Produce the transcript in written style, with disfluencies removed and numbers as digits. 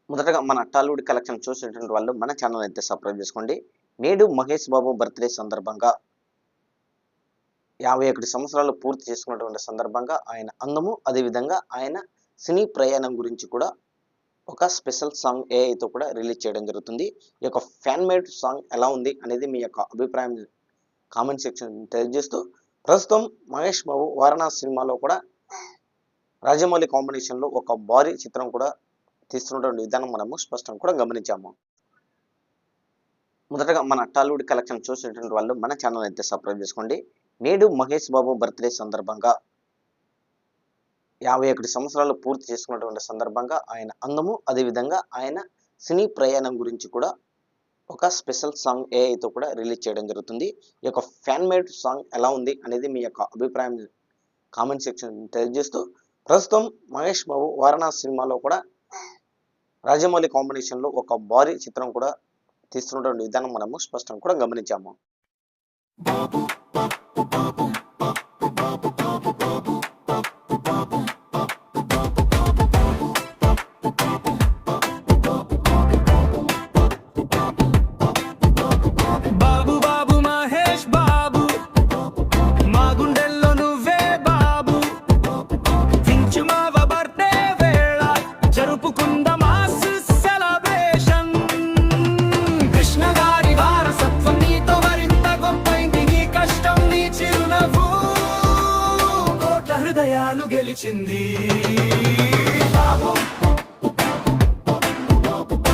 మొదటగా మన టాలీవుడ్ కలెక్షన్ చూసేటువంటి వాళ్ళు మన ఛానల్ అయితే సబ్స్క్రైబ్ చేసుకోండి. నేడు మహేష్ బాబు బర్త్డే సందర్భంగా 51 సంవత్సరాలు పూర్తి చేసుకున్నటువంటి సందర్భంగా ఆయన అందము, అదేవిధంగా ఆయన సినీ ప్రయాణం గురించి కూడా ఒక స్పెషల్ సాంగ్ ఏఐతో కూడా రిలీజ్ చేయడం జరుగుతుంది. ఈ యొక్క ఫ్యాన్ మేడ్ సాంగ్ ఎలా ఉంది అనేది మీ యొక్క అభిప్రాయం కామెంట్ సెక్షన్ తెలియజేస్తూ, ప్రస్తుతం మహేష్ బాబు వారణాసి సినిమాలో కూడా రాజమౌళి కాంబినేషన్లో ఒక భారీ చిత్రం కూడా తీస్తున్నటువంటి విధానం మనము స్పష్టంగా కూడా గమనించాము. మొదటగా మన టాలీవుడ్ కలెక్షన్ చూసేటువంటి వాళ్ళు మన ఛానల్ అయితే సబ్స్క్రైబ్ చేసుకోండి. నేడు మహేష్ బాబు బర్త్డే సందర్భంగా 51 సంవత్సరాలు పూర్తి చేసుకున్నటువంటి సందర్భంగా ఆయన అందము, అదేవిధంగా ఆయన సినీ ప్రయాణం గురించి కూడా ఒక స్పెషల్ సాంగ్ ఏఐతో కూడా రిలీజ్ చేయడం జరుగుతుంది. ఈ యొక్క ఫ్యాన్ మేడ్ సాంగ్ ఎలా ఉంది అనేది మీ యొక్క అభిప్రాయం కామెంట్ సెక్షన్ తెలియజేస్తూ, ప్రస్తుతం మహేష్ బాబు వారణాసి సినిమాలో కూడా రాజమౌళి కాంబినేషన్లో ఒక భారీ చిత్రం కూడా తీస్తున్నటువంటి విధానం మనము స్పష్టంగా కూడా గమనించాము. బాబు బాబు మహేష్ బాబు, మా గుండెల్లో నువ్వే బాబు, చించు మావ బర్త్డే వేళ జరుపుకుందాం మాస్ సెలబ్రేషన్. కృష్ణ గారి వారసత్వం నీతో మరింత గొప్పైంది, నీ కష్టం నీ చిరునవ్వు కోట్ల హృదయాలు గెలిచింది. బాబు